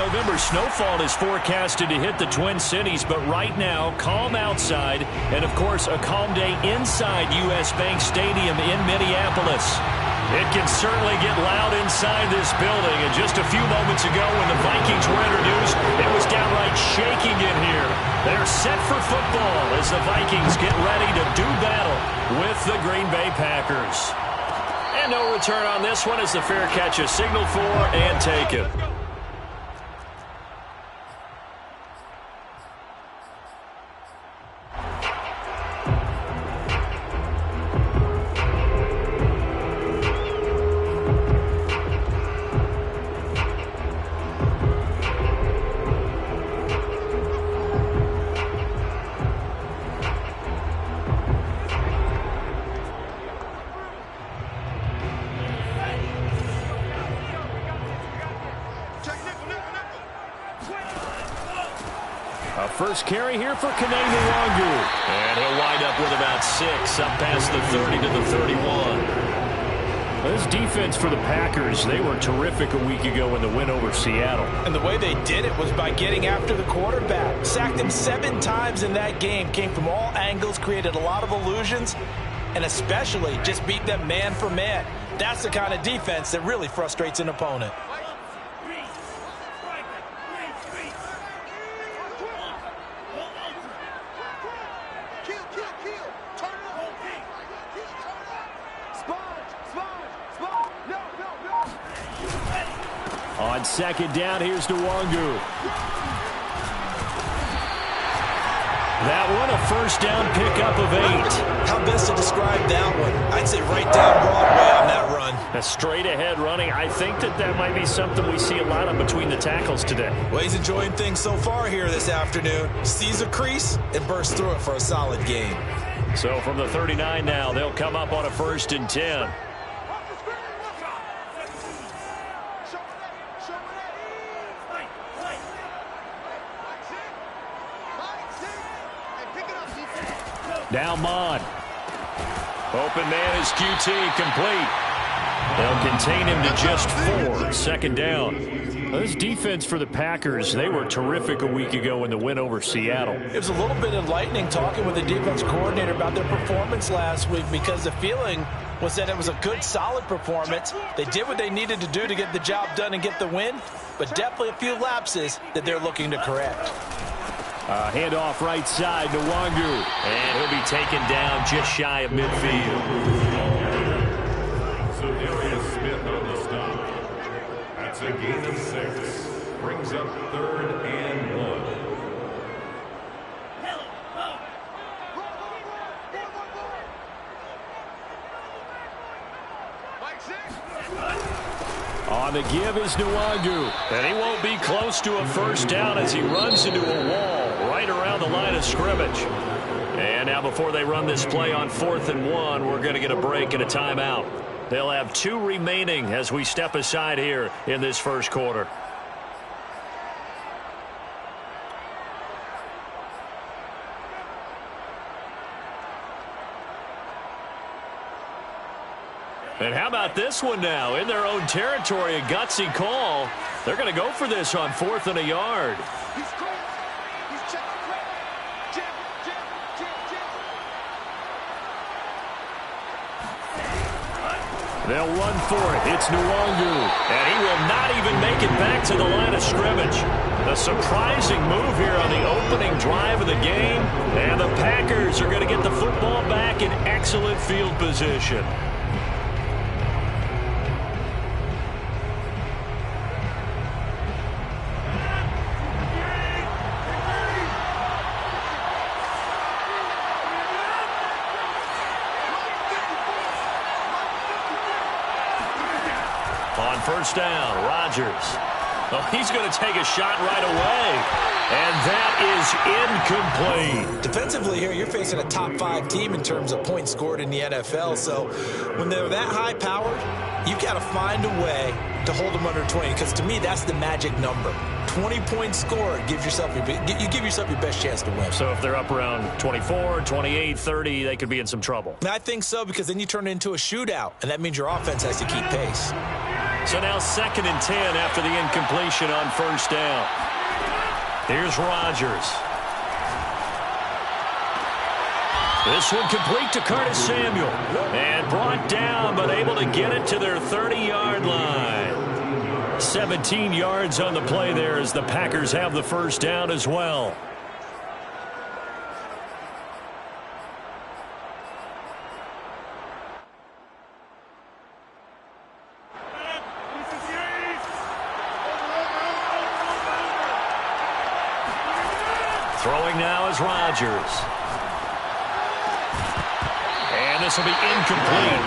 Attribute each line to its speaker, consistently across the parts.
Speaker 1: November snowfall is forecasted to hit the Twin Cities, but right now, calm outside, and of course, a calm day inside U.S. Bank Stadium in Minneapolis. It can certainly get loud inside this building, and just a few moments ago when the Vikings were introduced, it was downright shaking in here. They're set for football as the Vikings get ready to do battle with the Green Bay Packers. And no return on this one as the fair catch is signaled for and taken. First carry here for Kene Nwangu. And he'll wind up with about 6, up past the 30 to the 31. This defense for the Packers, they were terrific a week ago in the win over Seattle.
Speaker 2: And the way they did it was by getting after the quarterback. Sacked him 7 times in that game. Came from all angles, created a lot of illusions, and especially just beat them man for man. That's the kind of defense that really frustrates an opponent.
Speaker 1: On second down, here's Nwangu. That one, a first down pickup of 8.
Speaker 2: How best to describe that one? I'd say right down Broadway on that run.
Speaker 1: A straight ahead running. I think that might be something we see a lot of between the tackles today.
Speaker 2: Well, he's enjoying things so far here this afternoon. Sees a crease and bursts through it for a solid gain.
Speaker 1: So from the 39 now, they'll come up on a 1st and 10. Now Mon. Open man is QT, complete. They'll contain him to just 4. Second down. This defense for the Packers, they were terrific a week ago in the win over Seattle.
Speaker 2: It was a little bit enlightening talking with the defense coordinator about their performance last week, because the feeling was that it was a good, solid performance. They did what they needed to do to get the job done and get the win, but definitely a few lapses that they're looking to correct.
Speaker 1: Handoff right side to Nwangu. And he'll be taken down just shy of midfield.
Speaker 3: So Darius Smith on the stop. That's a gain of 6. Brings up 3rd and 1.
Speaker 1: On the give is Nwangu. And he won't be close to a first down as he runs into a wall right around the line of scrimmage. And now before they run this play on 4th and 1, we're going to get a break and a timeout. They'll have 2 remaining as we step aside here in this first quarter. And how about this one now? In their own territory, a gutsy call. They're going to go for this on 4th and a yard. They'll run for it. It's Nwangu. And he will not even make it back to the line of scrimmage. A surprising move here on the opening drive of the game. And the Packers are going to get the football back in excellent field position. On first down, Rodgers. Oh, he's going to take a shot right away. And that is incomplete.
Speaker 2: Defensively here, you're facing a top 5 team in terms of points scored in the NFL. So when they're that high powered, you got to find a way to hold them under 20. Because to me, that's the magic number. 20 points scored, you give yourself your best chance to win.
Speaker 1: So if they're up around 24, 28, 30, they could be in some trouble.
Speaker 2: I think so, because then you turn it into a shootout, and that means your offense has to keep pace.
Speaker 1: So now 2nd and 10 after the incompletion on first down. Here's Rodgers. This one complete to Curtis Samuel. And brought down, but able to get it to their 30-yard line. 17 yards on the play there as the Packers have the first down as well. Throwing now is Rodgers. And this will be incomplete.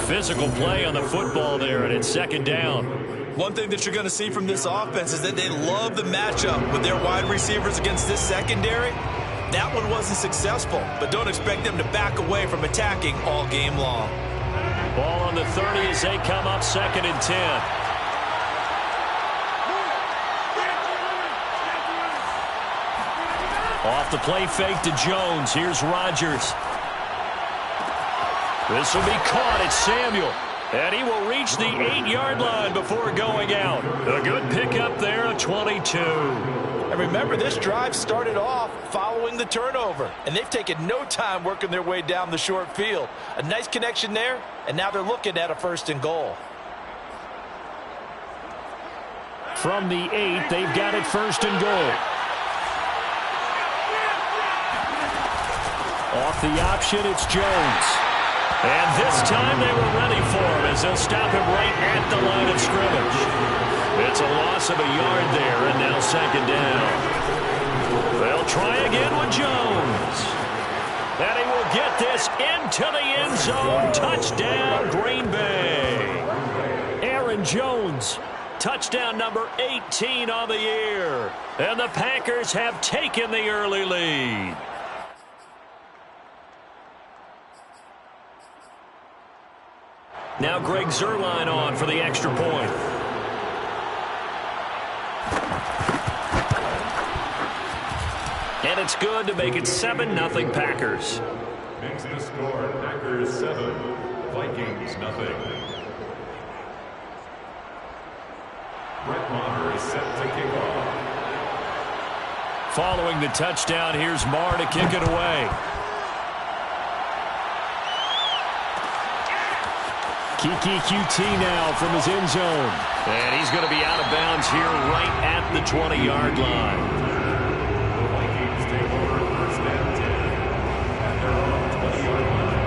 Speaker 1: Physical play on the football there, and it's 2nd down.
Speaker 2: One thing that you're going to see from this offense is that they love the matchup with their wide receivers against this secondary. That one wasn't successful, but don't expect them to back away from attacking all game long.
Speaker 1: Ball on the 30 as they come up 2nd and 10. Off the play fake to Jones. Here's Rodgers. This will be caught. It's Samuel. And he will reach the 8-yard line before going out. A good pickup there, a 22.
Speaker 2: And remember, this drive started off following the turnover. And they've taken no time working their way down the short field. A nice connection there, and now they're looking at a 1st and goal.
Speaker 1: From the 8, they've got it 1st and goal. Off the option, it's Jones. And this time they were ready for him as they'll stop him right at the line of scrimmage. It's a loss of a yard there, and now 2nd down. They'll try again with Jones. And he will get this into the end zone. Touchdown, Green Bay. Aaron Jones, touchdown number 18 on the year. And the Packers have taken the early lead. Now Greg Zuerlein on for the extra point. And it's good to make it 7-0 Packers.
Speaker 3: Makes the score Packers 7, Vikings nothing. Brett Maher is set to kick off.
Speaker 1: Following the touchdown, here's Maher to kick it away. Kiki QT now from his end zone. And he's going to be out of bounds here right at the 20-yard line.
Speaker 3: The Vikings take over 1st and 10 at their own 20-yard line.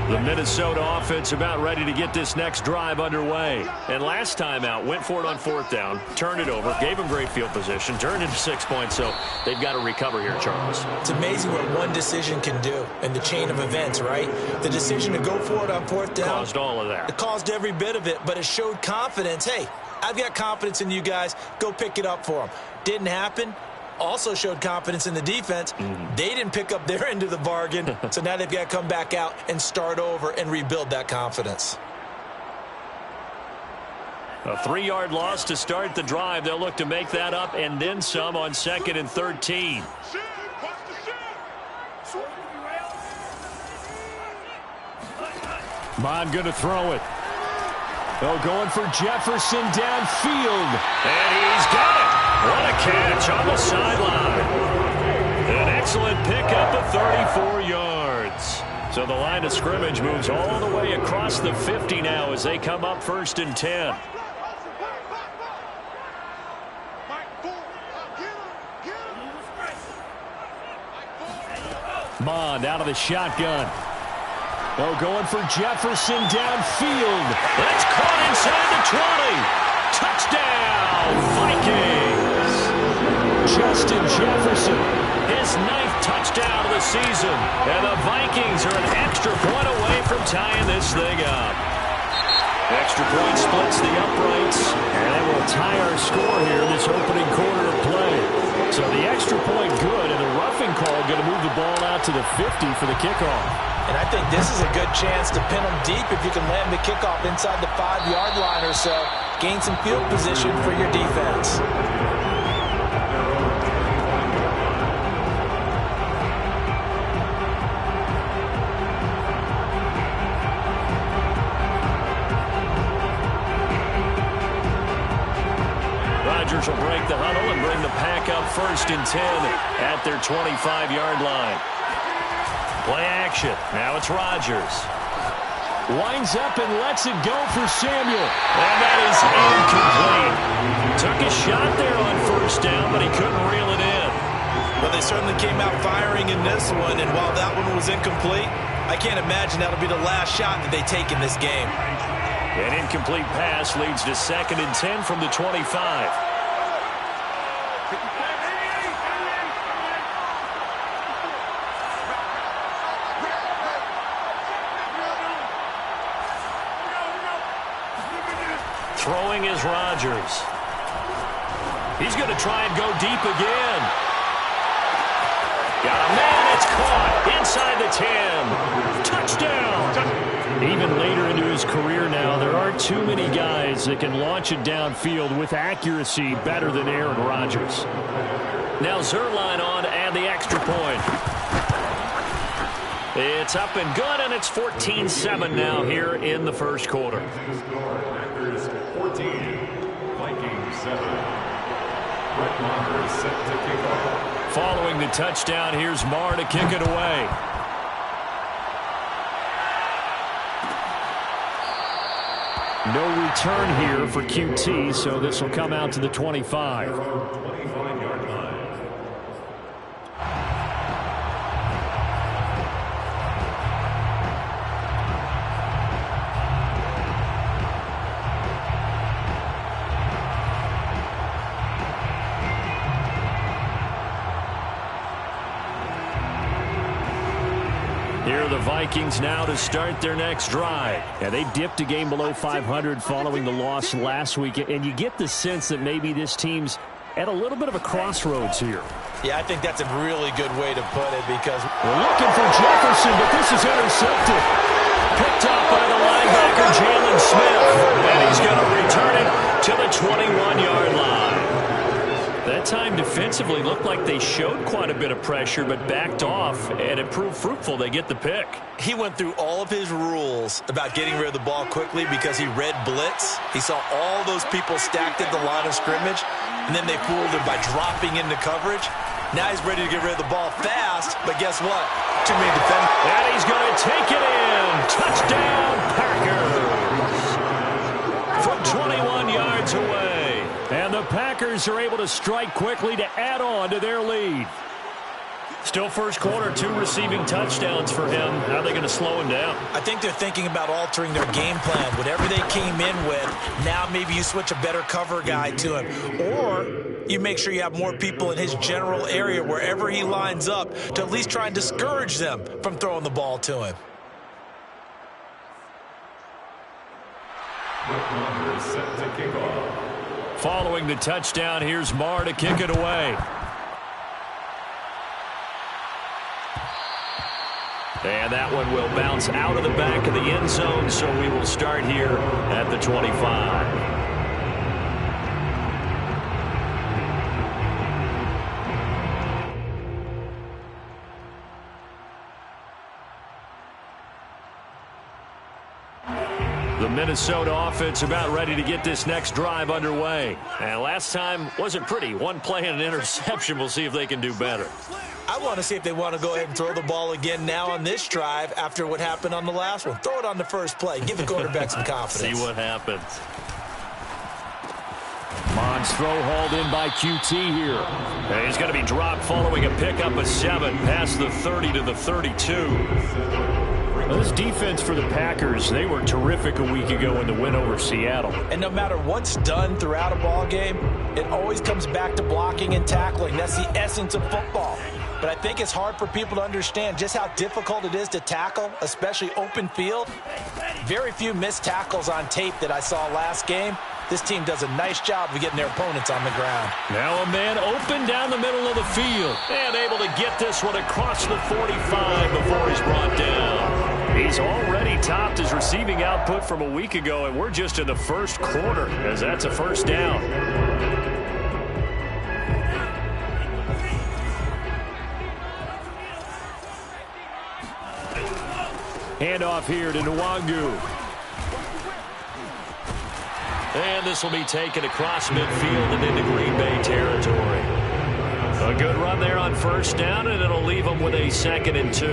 Speaker 1: The Minnesota offense about ready to get this next drive underway. And last time out, went for it on 4th down, turned it over, gave them great field position, turned into 6 points, so they've got to recover here, Charles.
Speaker 2: It's amazing what one decision can do in the chain of events, right? The decision to go for it on 4th down.
Speaker 1: Caused all of that.
Speaker 2: It caused every bit of it, but it showed confidence. Hey, I've got confidence in you guys. Go pick it up for them. Didn't happen. Also showed confidence in the defense. They didn't pick up their end of the bargain, so now they've got to come back out and start over and rebuild that confidence.
Speaker 1: A 3-yard loss to start the drive. They'll look to make that up and then some on 2nd and 13. Bond going to throw it. Oh, going for Jefferson downfield. And he's got it. What a catch on the sideline. An excellent pickup of 34 yards. So the line of scrimmage moves all the way across the 50 now as they come up 1st and 10. Bond out of the shotgun. Oh, going for Jefferson downfield. That's caught inside the 20. Touchdown, Vikings. Justin Jefferson, his 9th touchdown of the season. And the Vikings are an extra point away from tying this thing up. Extra point splits the uprights. And it will tie our score here in this opening quarter of play. So the extra point good, and the roughing call going to move the ball out to the 50 for the kickoff.
Speaker 2: And I think this is a good chance to pin them deep if you can land the kickoff inside the 5-yard line or so. Gain some field position for your defense.
Speaker 1: Rodgers will break the huddle and bring the pack up 1st and 10 at their 25-yard line. Play action. Now it's Rodgers. Winds up and lets it go for Samuel. And that is incomplete. Took a shot there on 1st down, but he couldn't reel it in.
Speaker 2: Well, they certainly came out firing in this one, and while that one was incomplete, I can't imagine that'll be the last shot that they take in this game.
Speaker 1: An incomplete pass leads to 2nd and 10 from the 25. Throwing is Rodgers. He's going to try and go deep again. Got a man, it's caught inside the 10. Touchdown. Even later into his career now, there aren't too many guys that can launch it downfield with accuracy better than Aaron Rodgers. Now Zerline on and the extra point. It's up and good, and it's 14-7 now here in the first quarter.
Speaker 3: 14, Vikings 7. Brett Maher is set to kick off.
Speaker 1: Following the touchdown, here's Maher to kick it away. No return here for QT, so this will come out to the 25.
Speaker 3: 25-yard line.
Speaker 1: Here are the Vikings now to start their next drive. Yeah, they dipped a game below 500 following the loss last week, and you get the sense that maybe this team's at a little bit of a crossroads here.
Speaker 2: Yeah, I think that's a really good way to put it because
Speaker 1: we're looking for Jefferson, but this is intercepted. Picked up by the linebacker, Jalen Smith, and he's going to return it to the 21-yard line. That time defensively looked like they showed quite a bit of pressure but backed off, and it proved fruitful. They get the pick.
Speaker 2: He went through all of his rules about getting rid of the ball quickly because he read blitz. He saw all those people stacked at the line of scrimmage, and then they fooled him by dropping into coverage. Now he's ready to get rid of the ball fast, but guess what? Too many defenders.
Speaker 1: And he's going to take it in. Touchdown, Packers. From 21 yards away. And the Packers are able to strike quickly to add on to their lead. Still first quarter, 2 receiving touchdowns for him. How are they going to slow him down?
Speaker 2: I think they're thinking about altering their game plan. Whatever they came in with, now maybe you switch a better cover guy to him. Or you make sure you have more people in his general area wherever he lines up to at least try and discourage them from throwing the ball to him.
Speaker 3: Maher is set to kick off.
Speaker 1: Following the touchdown, here's Maher to kick it away. And that one will bounce out of the back of the end zone, so we will start here at the 25. The Minnesota offense about ready to get this next drive underway. And last time wasn't pretty. One play and an interception. We'll see if they can do better.
Speaker 2: I want to see if they want to go ahead and throw the ball again now on this drive after what happened on the last one. Throw it on the first play. Give the quarterback some confidence.
Speaker 1: See what happens. Mond's throw hauled in by QT here. And he's going to be dropped following a pickup of 7 past the 30 to the 32. Well, this defense for the Packers, they were terrific a week ago in the win over Seattle.
Speaker 2: And no matter what's done throughout a ball game, it always comes back to blocking and tackling. That's the essence of football. But I think it's hard for people to understand just how difficult it is to tackle, especially open field. Very few missed tackles on tape that I saw last game. This team does a nice job of getting their opponents on the ground.
Speaker 1: Now a man open down the middle of the field and able to get this one across the 45 before he's brought down. He's already topped his receiving output from a week ago, and we're just in the first quarter as that's a first down. Handoff here to Nwangu. And this will be taken across midfield and into Green Bay territory. A good run there on first down, and it'll leave them with a 2nd and 2.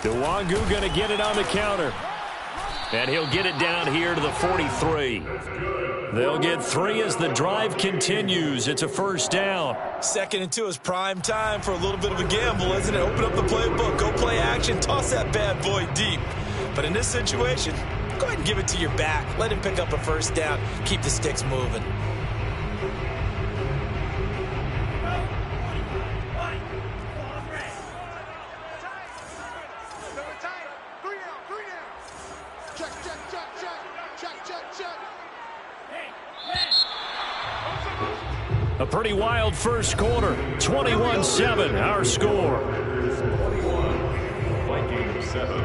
Speaker 1: Nwangu going to get it on the counter. And he'll get it down here to the 43. They'll get 3 as the drive continues. It's a first down.
Speaker 2: 2nd and 2 is prime time for a little bit of a gamble, isn't it? Open up the playbook, go play action, toss that bad boy deep. But in this situation, go ahead and give it to your back. Let him pick up a first down. Keep the sticks moving.
Speaker 1: A pretty wild first quarter. 21-7, our score.
Speaker 3: 21, Vikings 7.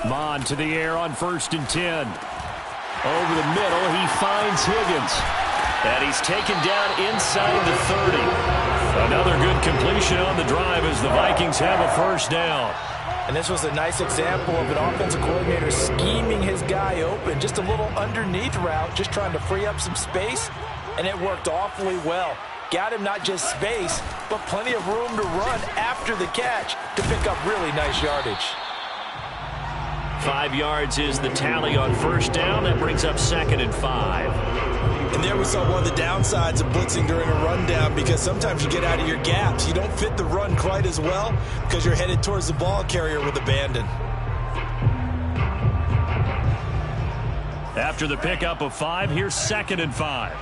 Speaker 1: Mon to the air on 1st and 10. Over the middle, he finds Higgins. And he's taken down inside the 30. Another good completion on the drive as the Vikings have a first down.
Speaker 2: And this was a nice example of an offensive coordinator scheming his guy open. Just a little underneath route, just trying to free up some space. And it worked awfully well. Got him not just space, but plenty of room to run after the catch to pick up really nice yardage.
Speaker 1: 5 yards is the tally on first down. That brings up 2nd and 5.
Speaker 2: And there we saw one of the downsides of blitzing during a rundown, because sometimes you get out of your gaps. You don't fit the run quite as well because you're headed towards the ball carrier with abandon.
Speaker 1: After the pickup of 5, here's 2nd and 5.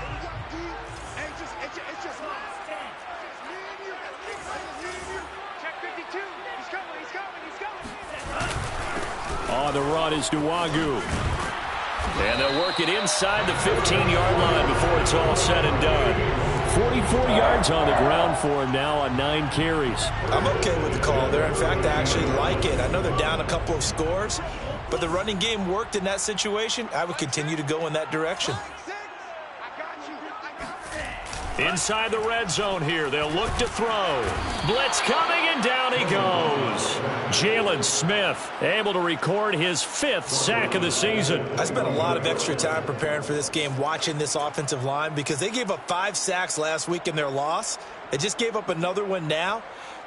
Speaker 1: On the run is Nwangu. And they'll work it inside the 15-yard line before it's all said and done. 44 yards on the ground for him now on 9 carries.
Speaker 2: I'm okay with the call there. In fact, I actually like it. I know they're down a couple of scores, but the running game worked in that situation. I would continue to go in that direction.
Speaker 1: Inside the red zone here, they'll look to throw. Blitz coming, and down he goes. Jalen Smith able to record his 5th sack of the season.
Speaker 2: I spent a lot of extra time preparing for this game, watching this offensive line, because they gave up 5 sacks last week in their loss. They just gave up another one now.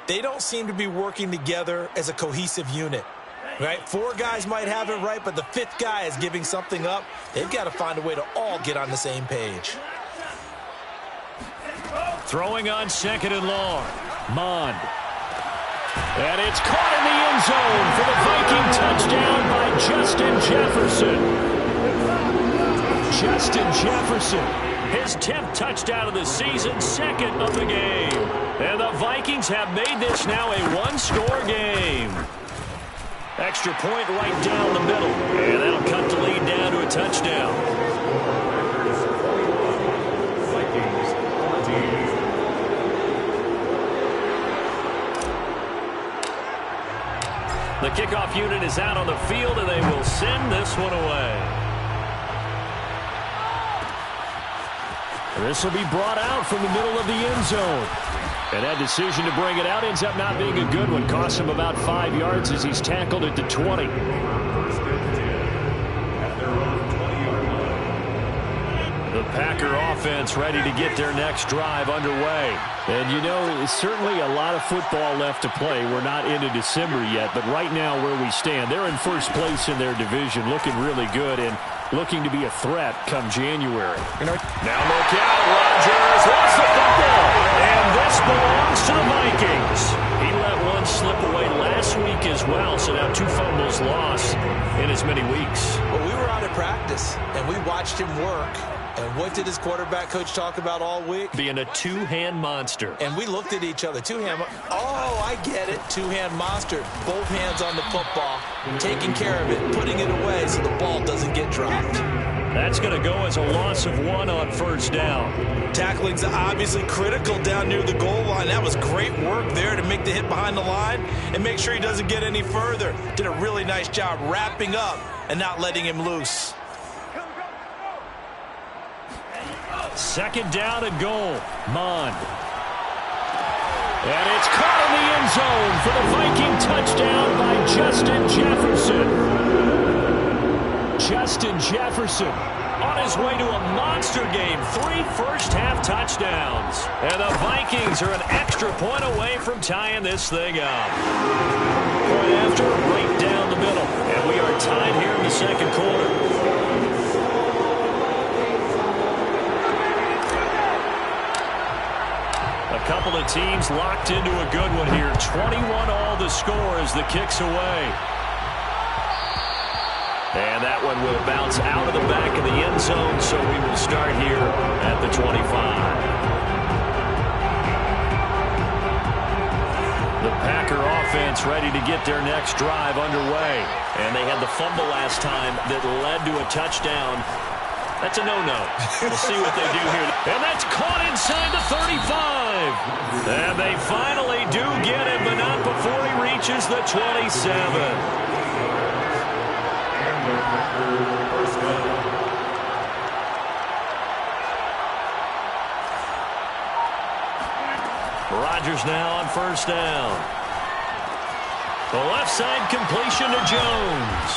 Speaker 2: They don't seem to be working together as a cohesive unit. Right? 4 guys might have it right, but the 5th guy is giving something up. They've got to find a way to all get on the same page.
Speaker 1: Throwing on 2nd and long. Mond. And it's caught in the end zone for the Viking touchdown by Justin Jefferson. Justin Jefferson, his 10th touchdown of the season, 2nd of the game. And the Vikings have made this now a 1-score game. Extra point right down the middle. And that'll cut the lead down to a touchdown. The kickoff unit is out on the field, and they will send this one away. This will be brought out from the middle of the end zone. And that decision to bring it out ends up not being a good one. Costs him about 5 yards as he's tackled at the 20. The Packer offense ready to get their next drive underway. And, you know, it's certainly a lot of football left to play. We're not into December yet, but right now where we stand, they're in first place in their division, looking really good and looking to be a threat come January. Now look out, Rodgers lost the football, and this belongs to the Vikings. He let one slip away last week as well, so now 2 fumbles lost in as many weeks.
Speaker 2: Well, we were out of practice, and we watched him work. And what did his quarterback coach talk about all week?
Speaker 1: Being a two-hand monster.
Speaker 2: And we looked at each other. Oh, I get it. Two-hand monster. Both hands on the football, taking care of it, putting it away so the ball doesn't get dropped.
Speaker 1: That's going to go as a loss of 1 on first down.
Speaker 2: Tackling's obviously critical down near the goal line. That was great work there to make the hit behind the line and make sure he doesn't get any further. Did a really nice job wrapping up and not letting him loose.
Speaker 1: Second down and goal. Mond. And it's caught in the end zone for the Viking touchdown by Justin Jefferson. Justin Jefferson on his way to a monster game. 3 first-half touchdowns. And the Vikings are an extra point away from tying this thing up. Point after, right down the middle. And we are tied here in the second quarter. A couple of teams locked into a good one here. 21 all the score as the kick's away. And that one will bounce out of the back of the end zone, so we will start here at the 25. The Packer offense ready to get their next drive underway. And they had the fumble last time that led to a touchdown. That's a no-no. We'll see what they do here. And that's caught inside the 35. And they finally do get him, but not before he reaches the 27. Rodgers now on first down. The left side completion to Jones.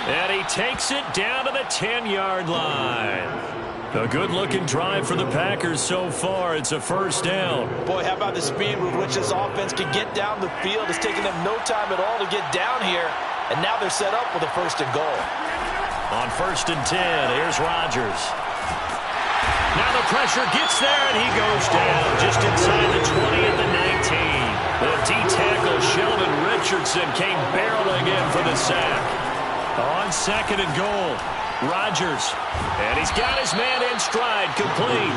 Speaker 1: And he takes it down to the 10-yard line. A good-looking drive for the Packers so far. It's a first down.
Speaker 2: Boy, how about the speed with which this offense can get down the field? It's taken them no time at all to get down here. And now they're set up with a first and goal.
Speaker 1: On first and 10, here's Rodgers. Now the pressure gets there, and he goes down just inside the 20 at the 19. The D-tackle, Sheldon Richardson, came barreling in for the sack. On second and goal, Rodgers. And he's got his man in stride, complete.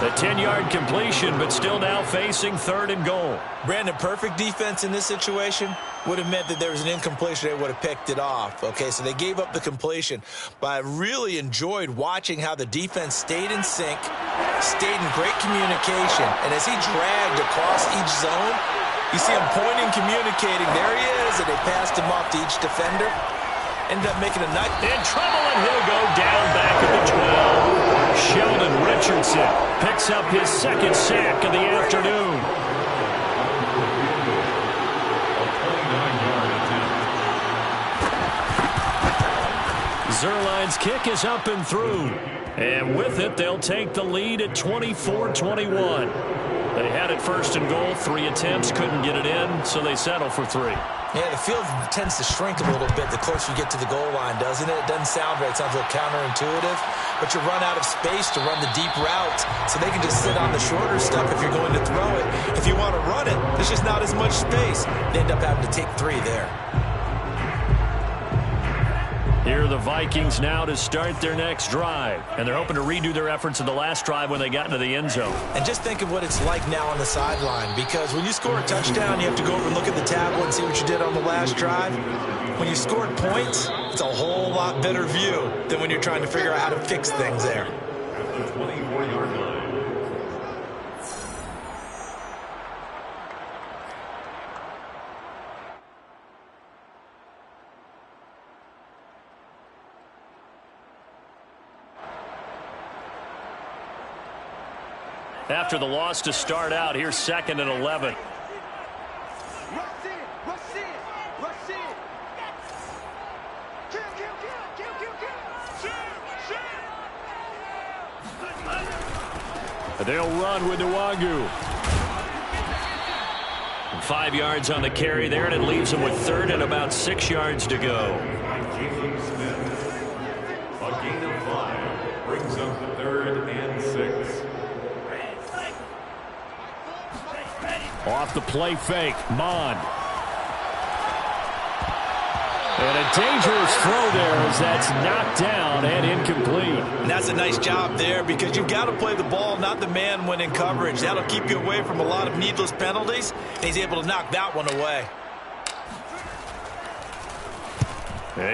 Speaker 1: The 10-yard completion, but still now facing third and goal.
Speaker 2: Brandon, perfect defense in this situation would have meant that there was an incompletion. They would have picked it off. Okay, so they gave up the completion. But I really enjoyed watching how the defense stayed in sync, stayed in great communication. And as he dragged across each zone, you see him pointing, communicating. There he is, and they passed him off to each defender. Ended up making a nice...
Speaker 1: In trouble, and he'll go down back at the 12. Sheldon Richardson picks up his second sack of the afternoon. Zerline's kick is up and through. And with it, they'll take the lead at 24-21. They had it first and goal. 3 attempts, couldn't get it in, so they settle for 3.
Speaker 2: Yeah, the field tends to shrink a little bit the closer you get to the goal line, doesn't it? It doesn't sound right. It sounds a little counterintuitive. But you run out of space to run the deep routes, so they can just sit on the shorter stuff if you're going to throw it. If you want to run it, there's just not as much space. They end up having to take 3 there.
Speaker 1: Here are the Vikings now to start their next drive. And they're hoping to redo their efforts in the last drive when they got into the end zone.
Speaker 2: And just think of what it's like now on the sideline. Because when you score a touchdown, you have to go over and look at the tablet and see what you did on the last drive. When you scored points, it's a whole lot better view than when you're trying to figure out how to fix things there.
Speaker 3: At the 24-yard line.
Speaker 1: After the loss to start out, here's second and 11. They'll run with Nwangu. 5 yards on the carry there, and it leaves them with third and about 6 yards to go.
Speaker 3: A gain of 5 brings up third and 6.
Speaker 1: Off the play fake, Mond. And a dangerous throw there as that's knocked down and incomplete.
Speaker 2: And that's a nice job there because you've got to play the ball, not the man when in coverage. That'll keep you away from a lot of needless penalties. And he's able to knock that one away.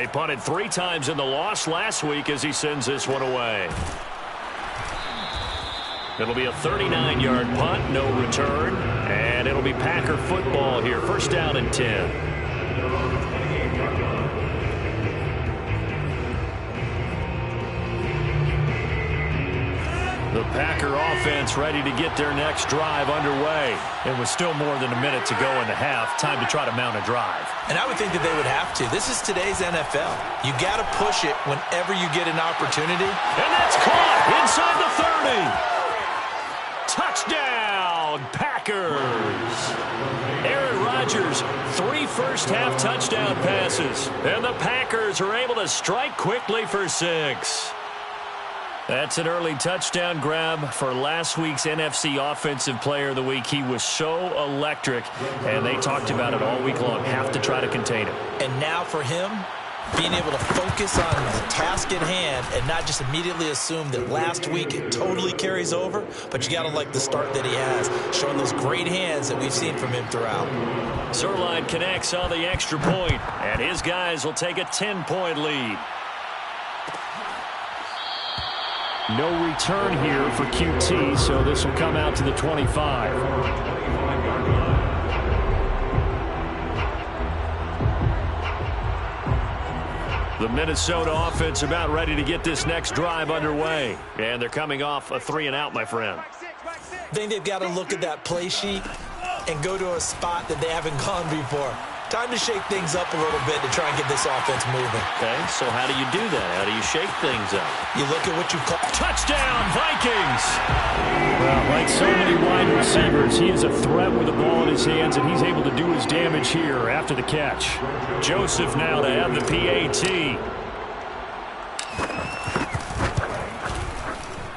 Speaker 1: He punted 3 times in the loss last week as he sends this one away. It'll be a 39-yard punt, no return. And it'll be Packer football here. First down and 10. The Packer offense ready to get their next drive underway. It was still more than a minute to go in the half. Time to try to mount a drive.
Speaker 2: And I would think that they would have to. This is today's NFL. You got to push it whenever you get an opportunity.
Speaker 1: And that's caught inside the 30. Touchdown, Packers. Aaron Rodgers, 3 first-half touchdown passes. And the Packers are able to strike quickly for 6. That's an early touchdown grab for last week's NFC Offensive Player of the Week. He was so electric, and they talked about it all week long. Have to try to contain him.
Speaker 2: And now for him, being able to focus on the task at hand and not just immediately assume that last week it totally carries over, but you got to like the start that he has, showing those great hands that we've seen from him throughout.
Speaker 1: Sirline connects on the extra point, and his guys will take a 10-point lead. No return here for QT, so this will come out to the 25. The Minnesota offense about ready to get this next drive underway. And they're coming off a 3-and-out, my friend.
Speaker 2: I think they've got to look at that play sheet and go to a spot that they haven't gone before. Time to shake things up a little bit to try and get this offense moving.
Speaker 1: Okay, so how do you do that? How do you shake things up?
Speaker 2: You look at what you call...
Speaker 1: Touchdown, Vikings! Well, like so many wide receivers, he is a threat with the ball in his hands, and he's able to do his damage here after the catch. Joseph now to have the PAT.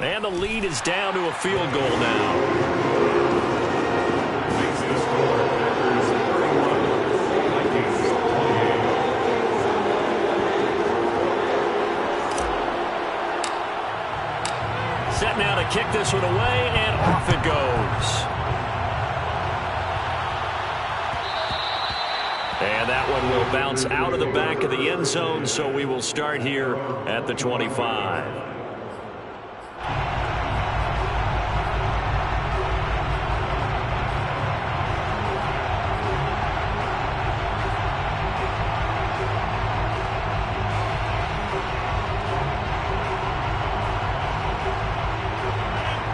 Speaker 1: And the lead is down to a field goal now. Set now to kick this one away, and off it goes. And that one will bounce out of the back of the end zone, so we will start here at the 25.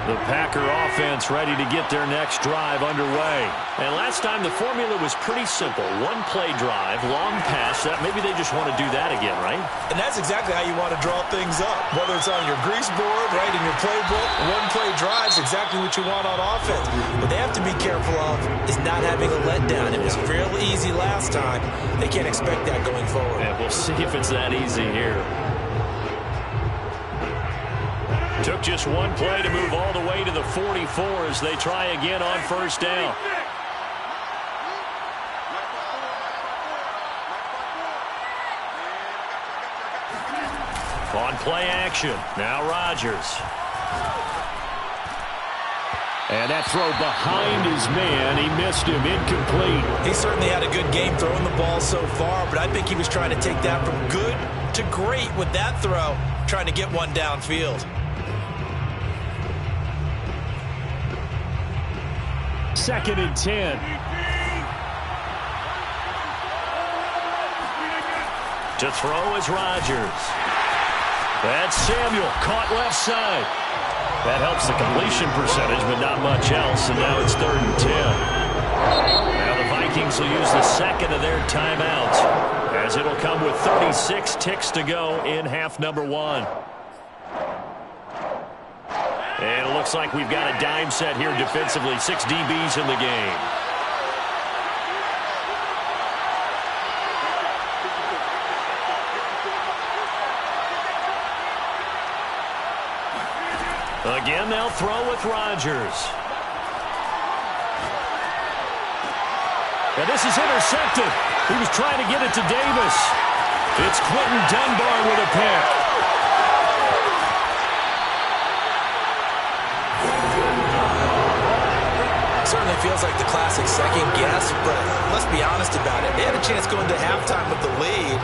Speaker 1: The Packer offense ready to get their next drive underway. And last time the formula was pretty simple. 1-play drive, long pass. Maybe they just want to do that again, right?
Speaker 2: And that's exactly how you want to draw things up. Whether it's on your grease board, right, in your playbook, 1-play drive's exactly what you want on offense. What they have to be careful of is not having a letdown. It was real easy last time. They can't expect that going forward.
Speaker 1: And we'll see if it's that easy here. Took just 1 play to move all the way to the 44 as they try again on first down. On play action, now Rodgers. And that throw behind his man, he missed him, incomplete.
Speaker 2: He certainly had a good game throwing the ball so far, but I think he was trying to take that from good to great with that throw, trying to get one downfield.
Speaker 1: Second and 10. To throw is Rodgers. That's Samuel, caught left side. That helps the completion percentage, but not much else, and now it's 3rd and 10. Now the Vikings will use the second of their timeouts, as it'll come with 36 ticks to go in half number 1. And it looks like we've got a dime set here defensively. 6 DBs in the game. Again, they'll throw with Rodgers. And this is intercepted. He was trying to get it to Davis. It's Quentin Dunbar with a pick.
Speaker 2: Certainly feels like the classic second guess, but let's be honest about it. They had a chance going to halftime with the lead.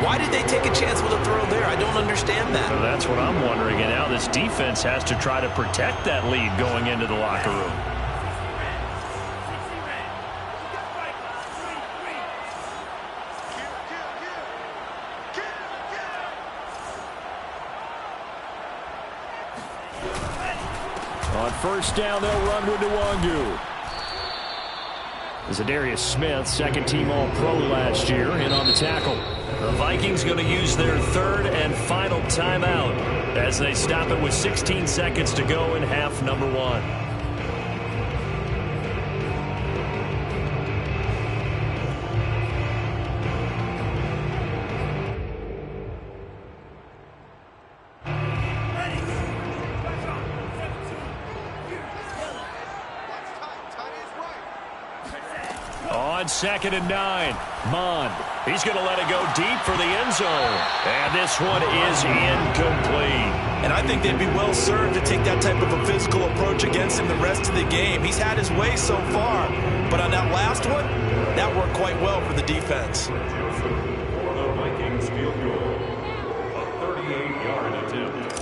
Speaker 2: Why did they take a chance with a throw there? I don't understand that.
Speaker 1: Well, that's what I'm wondering. And now this defense has to try to protect that lead going into the locker room. On first down, they'll run with Nwangu. Zadarius Smith, second-team All-Pro last year, in on the tackle. The Vikings going to use their third and final timeout as they stop it with 16 seconds to go in half number one. On 2nd and 9, Mond. He's going to let it go deep for the end zone. And this one is incomplete.
Speaker 2: And I think they'd be well served to take that type of a physical approach against him the rest of the game. He's had his way so far, but on that last one, that worked quite well for the defense.
Speaker 3: For the Vikings field goal, a 38-yard attempt.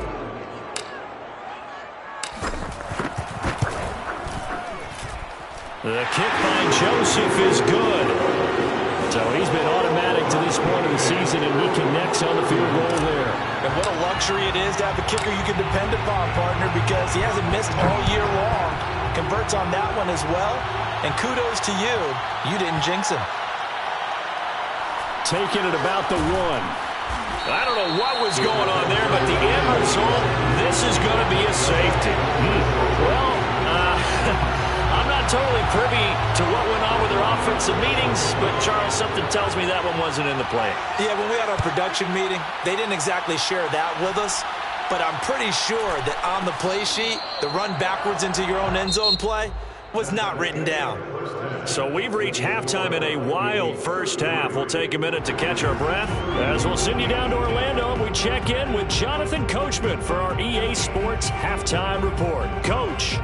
Speaker 1: The kick by Joseph is good. So he's been automatic to this point of the season, and he connects on the field goal there.
Speaker 2: And what a luxury it is to have a kicker you can depend upon, partner, because he hasn't missed all year long. Converts on that one as well. And kudos to you. You didn't jinx him.
Speaker 1: Taking it about the 1. I don't know what was going on there, but the end result, this is going to be a safety. Well, I'm not totally privy to what went on with their offensive meetings, but Charles, something tells me that one wasn't in the play.
Speaker 2: Yeah, when we had our production meeting, they didn't exactly share that with us, but I'm pretty sure that on the play sheet, the run backwards into your own end zone play was not written down.
Speaker 1: So we've reached halftime in a wild first half. We'll take a minute to catch our breath as we'll send you down to Orlando and we check in with Jonathan Coachman for our EA Sports Halftime Report. Coach.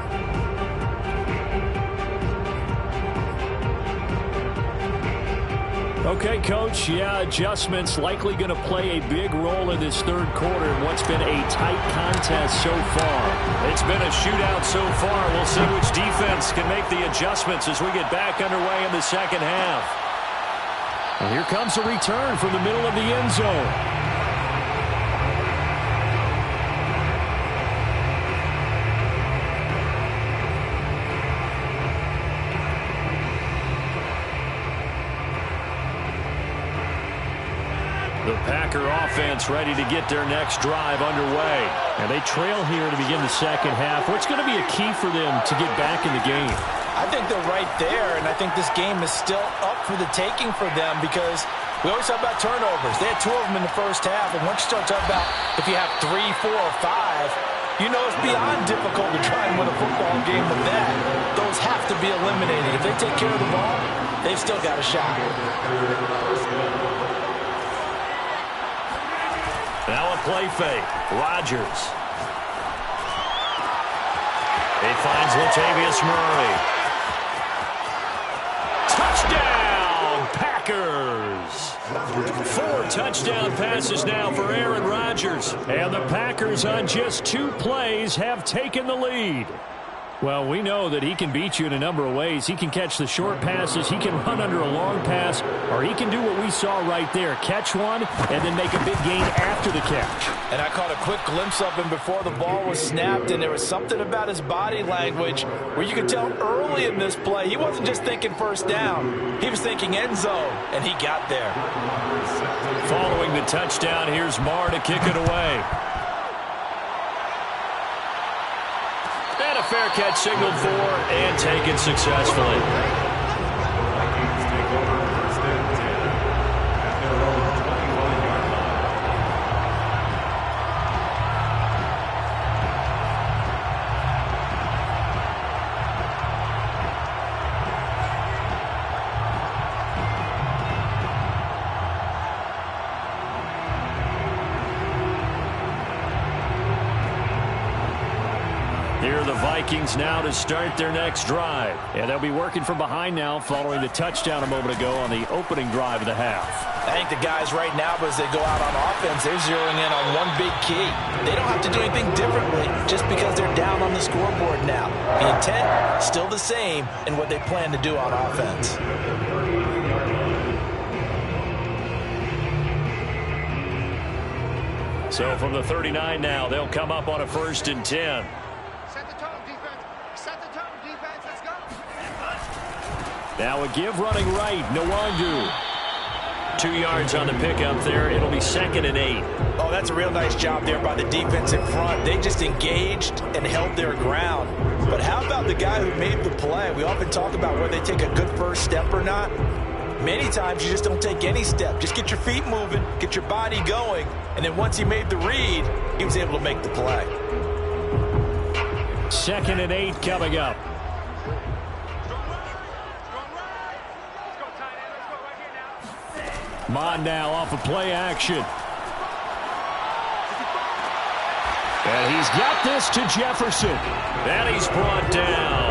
Speaker 1: Okay, Coach, adjustments likely going to play a big role in this third quarter in what's been a tight contest so far. It's been a shootout so far. We'll see which defense can make the adjustments as we get back underway in the second half. And here comes a return from the middle of the end zone. The Packer offense ready to get their next drive underway. And they trail here to begin the second half. What's going to be a key for them to get back in the game?
Speaker 2: I think they're right there, and I think this game is still up for the taking for them because we always talk about turnovers. They had 2 of them in the first half, and once you start talking about if you have 3, 4, or 5, you know it's beyond difficult to try and win a football game with that. Those have to be eliminated. If they take care of the ball, they've still got a shot.
Speaker 1: Now a play fake. Rodgers. He finds Latavius Murray. Touchdown, Packers! 4 touchdown passes now for Aaron Rodgers. And the Packers on just 2 plays have taken the lead. Well, we know that he can beat you in a number of ways. He can catch the short passes, he can run under a long pass, or he can do what we saw right there, catch one and then make a big gain after the catch.
Speaker 2: And I caught a quick glimpse of him before the ball was snapped, and there was something about his body language where you could tell early in this play he wasn't just thinking first down, he was thinking end zone, and he got there.
Speaker 1: Following the touchdown, here's Marr to kick it away. And a fair catch signaled for and taken successfully.
Speaker 3: Vikings take over first and 10 at their own 25-yard line.
Speaker 1: for the Vikings now to start their next drive. And they'll be working from behind now following the touchdown a moment ago on the opening drive of the half.
Speaker 2: I think the guys right now, as they go out on offense, they're zeroing in on one big key. They don't have to do anything differently just because they're down on the scoreboard now. The intent, still the same in what they plan to do on offense.
Speaker 1: So from the 39 now, they'll come up on a 1st and 10.
Speaker 4: Set the tone, defense. Set the tone, defense. Let's go.
Speaker 1: Now a give running right, Nwangu. 2 yards on the pickup there. It'll be 2nd and 8.
Speaker 2: Oh, that's a real nice job there by the defense in front. They just engaged and held their ground. But how about the guy who made the play? We often talk about whether they take a good first step or not. Many times you just don't take any step. Just get your feet moving, get your body going, and then once he made the read, he was able to make the play.
Speaker 1: 2nd and 8 coming up. Mon now off of play action. And he's got this to Jefferson. And he's brought down.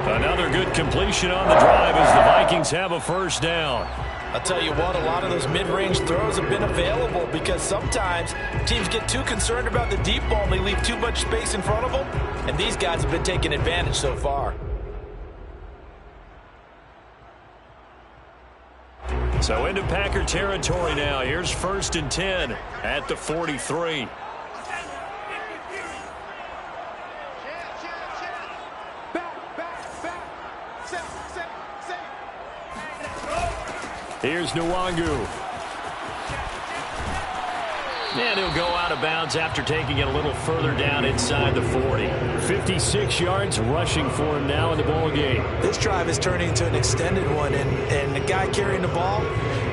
Speaker 1: Another good completion on the drive as the Vikings have a 1st down.
Speaker 2: I'll tell you what, a lot of those mid-range throws have been available because sometimes teams get too concerned about the deep ball and they leave too much space in front of them. And these guys have been taking advantage so far.
Speaker 1: So into Packer territory now. Here's 1st and 10 at the 43. Here's Nwangu. And he'll go out of bounds after taking it a little further down inside the 40. 56 yards rushing for him now in the ball game.
Speaker 2: This drive is turning into an extended one, and the guy carrying the ball,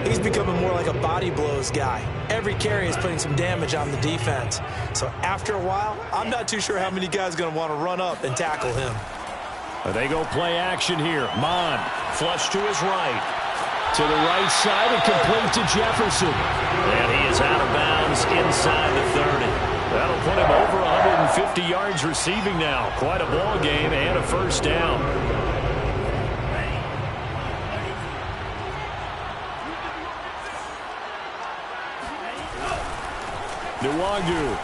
Speaker 2: he's becoming more like a body blows guy. Every carry is putting some damage on the defense. So after a while, I'm not too sure how many guys are going to want to run up and tackle him.
Speaker 1: They go play action here. Mon, flush to his right. To the right side and complete to Jefferson. And he is out of bounds inside the 30. That'll put him over 150 yards receiving now. Quite a ball game and a 1st down. Nwangu.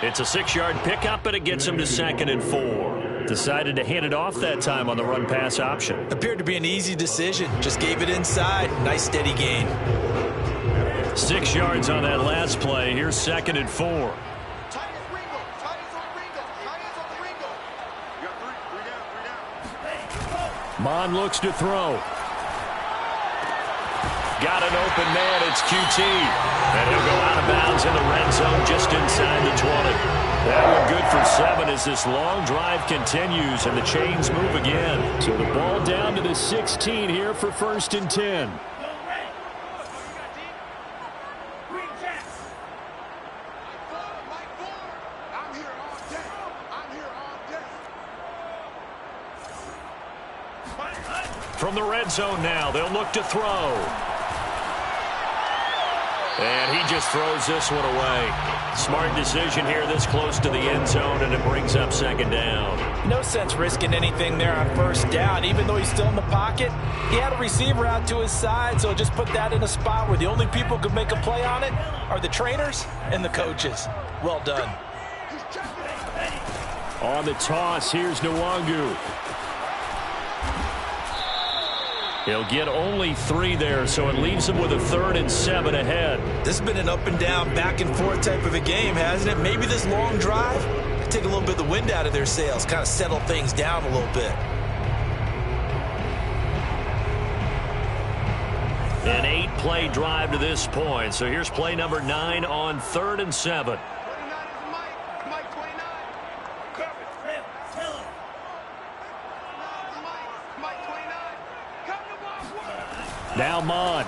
Speaker 1: It's a 6-yard pickup, but it gets him to 2nd and 4. Decided to hand it off that time on the run-pass option.
Speaker 2: Appeared to be an easy decision. Just gave it inside. Nice steady gain.
Speaker 1: 6 yards on that last play. Here's 2nd and 4. Mon looks to throw. Got an open man. It's QT. And he'll go out of bounds in the red zone just inside the 20. That one good for 7 as this long drive continues and the chains move again. So the ball down to the 16 here for 1st and 10. From the red zone now, they'll look to throw. And he just throws this one away. Smart decision here this close to the end zone, and it brings up 2nd down.
Speaker 2: No sense risking anything there on 1st down. Even though he's still in the pocket, he had a receiver out to his side, so just put that in a spot where the only people who can make a play on it are the trainers and the coaches. Well done.
Speaker 1: On the toss, here's Nwangu. He'll get only 3 there, so it leaves him with a 3rd and 7 ahead.
Speaker 2: This has been an up and down, back and forth type of a game, hasn't it? Maybe this long drive could take a little bit of the wind out of their sails, kind of settle things down a little bit.
Speaker 1: An 8-play drive to this point, so here's play number 9 on 3rd and 7. Now Mon.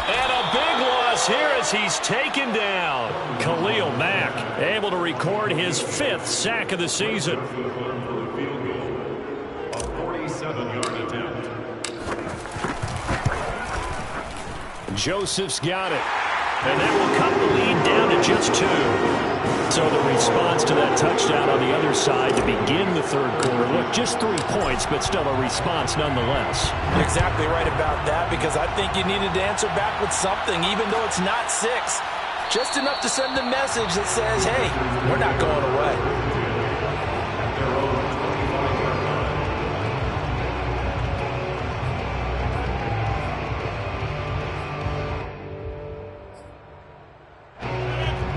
Speaker 1: And a big loss here as he's taken down. Khalil Mack able to record his 5th sack of the season.
Speaker 3: A 47-yard attempt.
Speaker 1: Joseph's got it. And that will cut the lead down to just 2. So the response to that touchdown on the other side to begin the third quarter. Look, just 3 points, but still a response nonetheless.
Speaker 2: You're exactly right about that, because I think you needed to answer back with something, even though it's not 6. Just enough to send a message that says, hey, we're not going away.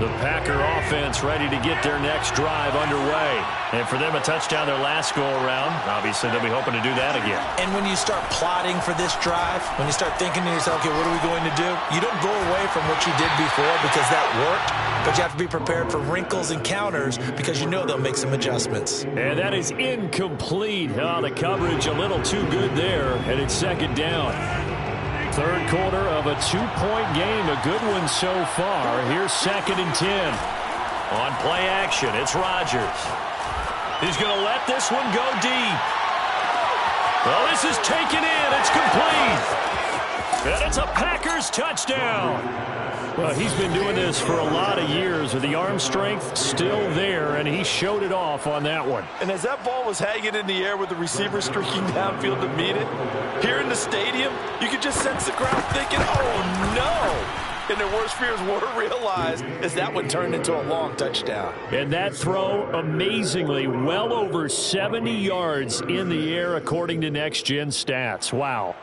Speaker 1: The Packer offense ready to get their next drive underway. And for them, a touchdown their last go-around. Obviously, they'll be hoping to do that again.
Speaker 2: And when you start plotting for this drive, when you start thinking to yourself, okay, what are we going to do? You don't go away from what you did before because that worked, but you have to be prepared for wrinkles and counters because you know they'll make some adjustments.
Speaker 1: And that is incomplete. Oh, the coverage a little too good there, and it's second down. Third quarter of a 2-point game, a good one so far. Here's 2nd and 10. On play action, it's Rodgers. He's going to let this one go deep. Well, this is taken in. It's complete. And it's a Packers touchdown. Well, he's been doing this for a lot of years with the arm strength still there, and he showed it off on that one.
Speaker 2: And as that ball was hanging in the air with the receiver streaking downfield to meet it, here in the stadium, you could just sense the crowd thinking, oh, no. And their worst fears were realized as that one turned into a long touchdown.
Speaker 1: And that throw, amazingly, well over 70 yards in the air, according to Next Gen Stats. Wow.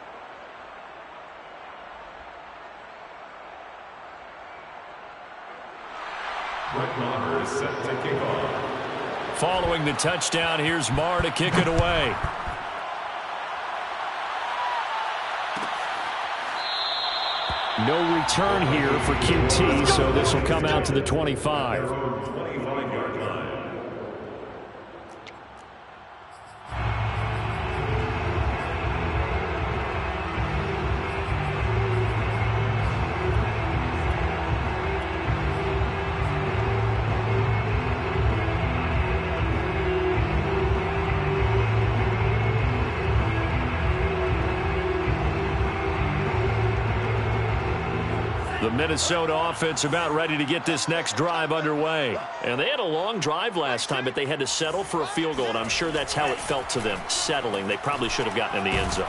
Speaker 3: Is set to kick off.
Speaker 1: Following the touchdown, here's Marr to kick it away. No return here for QT, so this will come out to the 25.
Speaker 3: 25-yard line.
Speaker 1: The Minnesota offense about ready to get this next drive underway. And they had a long drive last time, but they had to settle for a field goal, and I'm sure that's how it felt to them, settling. They probably should have gotten in the end zone.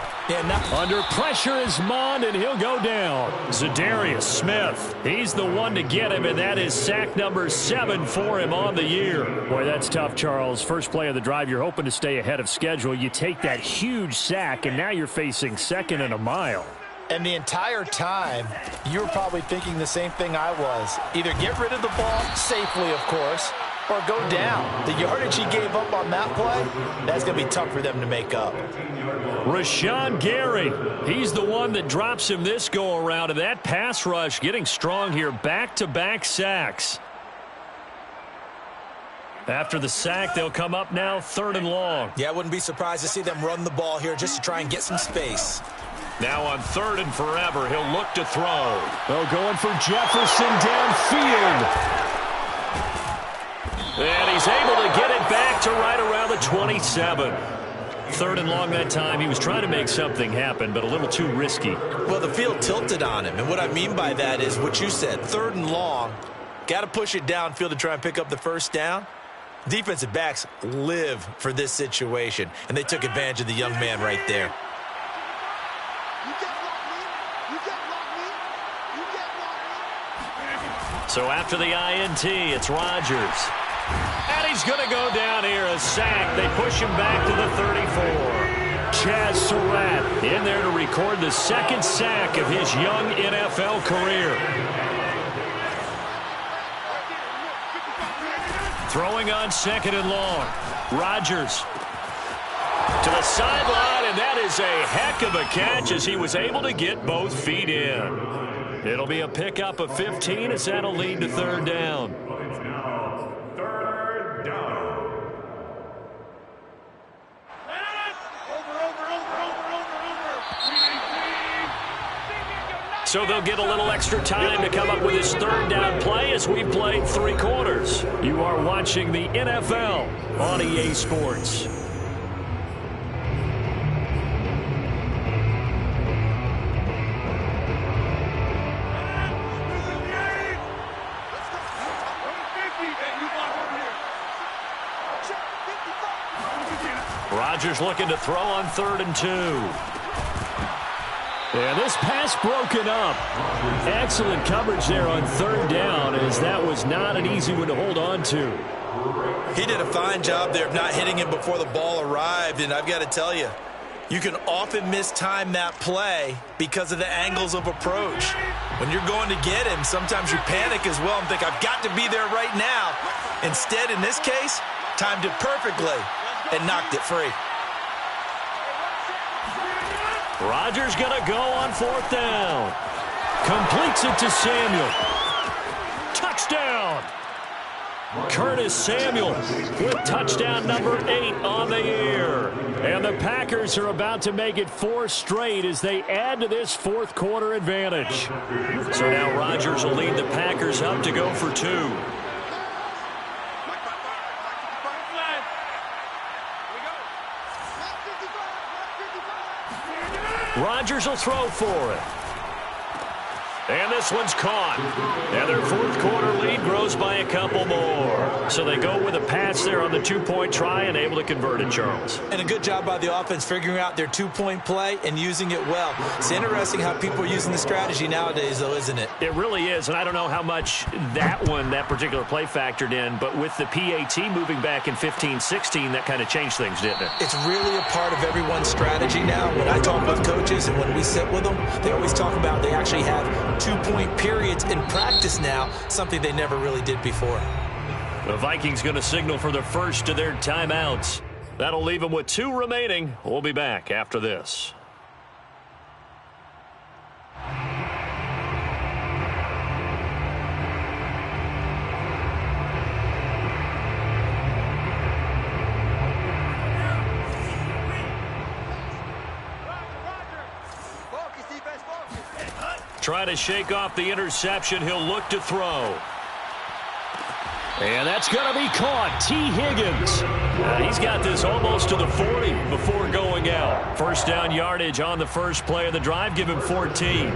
Speaker 1: Under pressure is Mond, and he'll go down. Zadarius Smith, he's the one to get him, and that is sack number 7 for him on the year. Boy, that's tough, Charles. First play of the drive, you're hoping to stay ahead of schedule. You take that huge sack, and now you're facing 2nd and a mile.
Speaker 2: And the entire time, you were probably thinking the same thing I was. Either get rid of the ball, safely of course, or go down. The yardage he gave up on that play, that's going to be tough for them to make up.
Speaker 1: Rashawn Gary, he's the one that drops him this go-around. And that pass rush getting strong here, back-to-back sacks. After the sack, they'll come up now 3rd and long.
Speaker 2: Yeah, I wouldn't be surprised to see them run the ball here just to try and get some space.
Speaker 1: Now on 3rd and forever, he'll look to throw. Oh, going for Jefferson downfield. And he's able to get it back to right around the 27. 3rd and long that time. He was trying to make something happen, but a little too risky.
Speaker 2: Well, the field tilted on him, and what I mean by that is what you said. 3rd and long, got to push it downfield to try and pick up the first down. Defensive backs live for this situation, and they took advantage of the young man right there.
Speaker 1: So after the INT, it's Rodgers. And he's going to go down here, a sack. They push him back to the 34. Chaz Surratt in there to record the 2nd sack of his young NFL career. Throwing on 2nd and long. Rodgers to the sideline, and that is a heck of a catch as he was able to get both feet in. It'll be a pickup of 15 as that'll lead to 3rd down.
Speaker 3: It's now 3rd down.
Speaker 1: So they'll get a little extra time to come up with his 3rd down play as we played 3 quarters. You are watching the NFL on EA Sports. Rodgers looking to throw on 3rd and 2. And this pass broken up. Excellent coverage there on 3rd down, as that was not an easy one to hold on to.
Speaker 2: He did a fine job there of not hitting him before the ball arrived, and I've got to tell you, you can often mistime that play because of the angles of approach. When you're going to get him, sometimes you panic as well and think, I've got to be there right now. Instead, in this case, timed it perfectly and knocked it free.
Speaker 1: Rodgers going to go on 4th down. Completes it to Samuel. Touchdown! Curtis Samuel with touchdown number 8 on the year. And the Packers are about to make it 4 straight as they add to this 4th quarter advantage. So now Rodgers will lead the Packers up to go for 2. Rodgers will throw for it. And this one's caught. And their 4th quarter lead grows by a couple more. So they go with a pass there on the 2-point try and able to convert it, Charles.
Speaker 2: And a good job by the offense figuring out their 2-point play and using it well. It's interesting how people are using the strategy nowadays, though, isn't it?
Speaker 1: It really is, and I don't know how much that particular play factored in, but with the PAT moving back in 15-16, that kind of changed things, didn't it?
Speaker 2: It's really a part of everyone's strategy now. When I talk with coaches and when we sit with them, they always talk about they actually have 2-point periods in practice now, something they never really did before.
Speaker 1: The Vikings going to signal for the first of their timeouts. That'll leave them with 2 remaining. We'll be back after this. Try to shake off the interception. He'll look to throw. And that's going to be caught. T. Higgins. He's got this almost to the 40 before going out. First down yardage on the first play of the drive. Give him 14.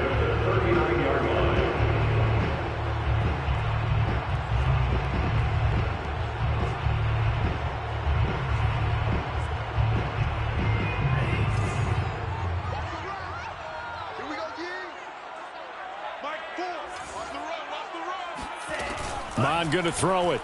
Speaker 1: Mon going to throw it.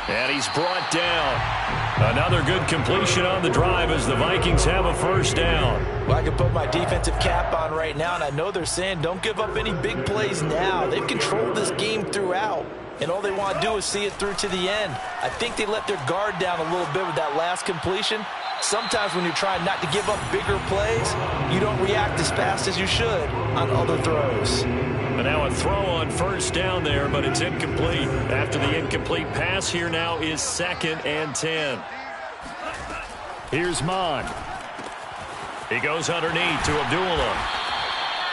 Speaker 1: And he's brought down. Another good completion on the drive as the Vikings have a first down.
Speaker 2: Well, I can put my defensive cap on right now, and I know they're saying don't give up any big plays now. They've controlled this game throughout, and all they want to do is see it through to the end. I think they let their guard down a little bit with that last completion. Sometimes when you're trying not to give up bigger plays, you don't react as fast as you should on other throws.
Speaker 1: And now a throw on first down there, but it's incomplete. After the incomplete pass, here now is 2nd and 10. Here's Mon. He goes underneath to Abdullah.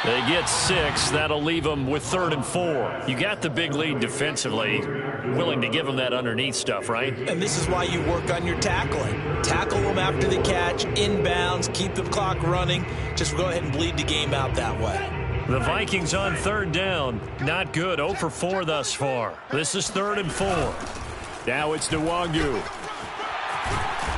Speaker 1: They get 6. That'll leave them with 3rd and 4. You got the big lead defensively. Willing to give them that underneath stuff, right?
Speaker 2: And this is why you work on your tackling. Tackle them after the catch, inbounds, keep the clock running. Just go ahead and bleed the game out that way.
Speaker 1: The Vikings on 3rd down. Not good. 0 for 4 thus far. This is 3rd and 4. Now it's Nwangu.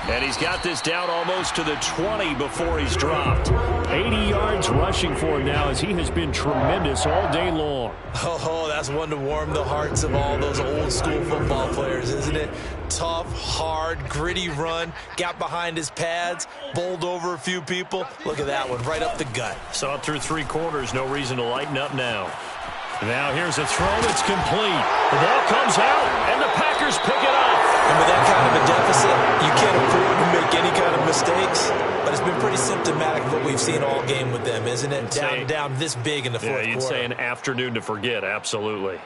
Speaker 1: And he's got this down almost to the 20 before he's dropped. 80 yards rushing for him now as he has been tremendous all day long.
Speaker 2: Oh, that's one to warm the hearts of all those old school football players, isn't it? Tough, hard, gritty run, got behind his pads, bowled over a few people. Look at that one, right up the gut.
Speaker 1: Saw it through 3 quarters, no reason to lighten up now. Now here's a throw that's complete. The ball comes out, and the Packers pick it up.
Speaker 2: And with that kind of a deficit, you can't afford to make any kind of mistakes. But it's been pretty symptomatic of what we've seen all game with them, isn't it? Down this big in the fourth quarter.
Speaker 1: Yeah, you'd say an afternoon to forget, absolutely.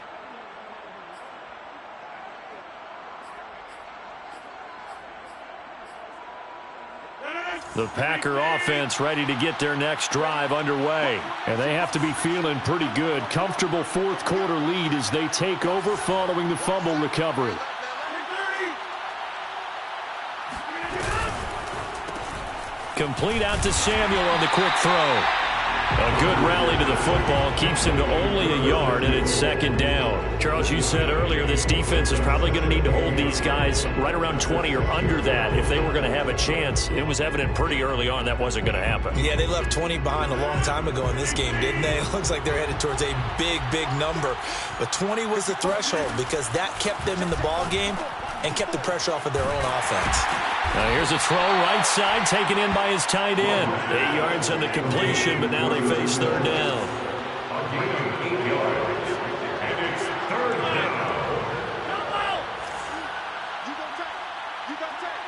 Speaker 1: The Packer offense ready to get their next drive underway. And they have to be feeling pretty good. Comfortable 4th quarter lead as they take over following the fumble recovery. Complete out to Samuel on the quick throw. A good rally to the football keeps him to only a yard, and it's second down. Charles, you said earlier this defense is probably going to need to hold these guys right around 20 or under that if they were going to have a chance. It was evident pretty early on that wasn't going to happen.
Speaker 2: Yeah, they left 20 behind a long time ago in this game, didn't they? It looks like they're headed towards a big, big number. But 20 was the threshold because that kept them in the ball game and kept the pressure off of their own offense.
Speaker 1: Now here's a throw right side taken in by his tight end. 8 yards on the completion, but now they face third down.
Speaker 3: And it's third down.
Speaker 4: You got tight. You got tight.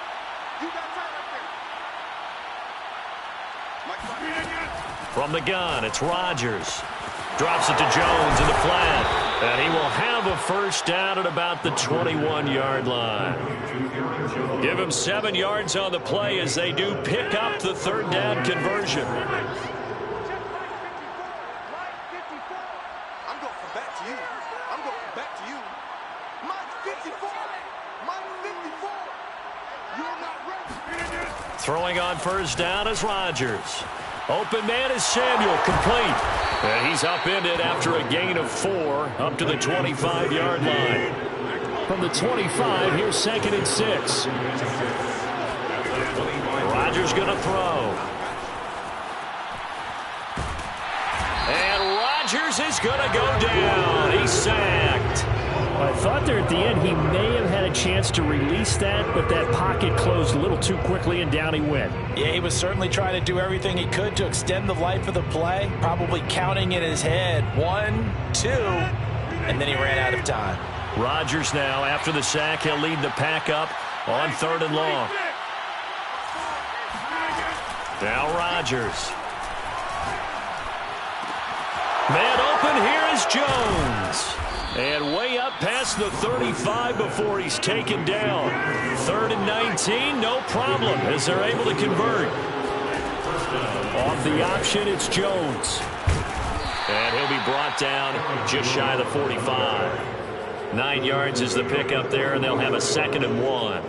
Speaker 4: You got tight up there.
Speaker 1: From the gun, it's Rodgers. Drops it to Jones in the flat. And he will have a first down at about the 21-yard line. Give him 7 yards on the play as they do pick up the third down conversion.
Speaker 4: I'm going from back to you. I'm going from back to you. Mine's 54. Mine's 54. You're not ready.
Speaker 1: Throwing on first down is Rodgers. Open man is Samuel, complete. And he's upended after a gain of 4 up to the 25-yard line. From the 25, here's 2nd and 6. Rodgers going to throw. And Rodgers is going to go down. He's sacked.
Speaker 5: I thought there at the end he may have had a chance to release that, but that pocket closed a little too quickly and down he went.
Speaker 2: Yeah, he was certainly trying to do everything he could to extend the life of the play, probably counting in his head 1, 2, and then he ran out of time.
Speaker 1: Rodgers now, after the sack, he'll lead the pack up on 3rd and long. Now Rodgers. Man open, here is Jones. And way up past the 35 before he's taken down. 3rd and 19, no problem as they're able to convert. Off the option, it's Jones. And he'll be brought down just shy of the 45. 9 yards is the pickup there, and they'll have a 2nd and 1.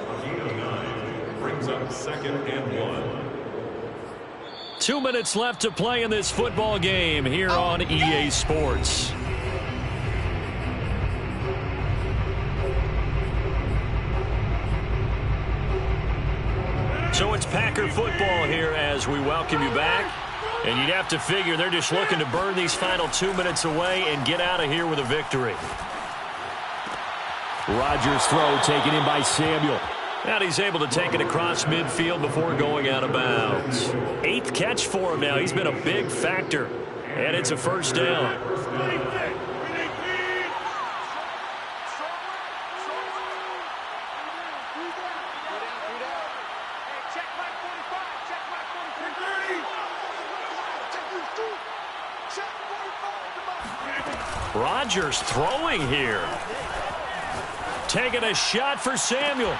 Speaker 3: Brings up 2nd and 1.
Speaker 1: 2 minutes left to play in this football game here on EA Sports. So it's Packer football here as we welcome you back. And you'd have to figure they're just looking to burn these final 2 minutes away and get out of here with a victory.
Speaker 5: Rodgers' throw taken in by Samuel.
Speaker 1: And he's able to take it across midfield before going out of bounds. 8th catch for him now. He's been a big factor. And it's a first down. Rodgers throwing here. Taking a shot for Samuel.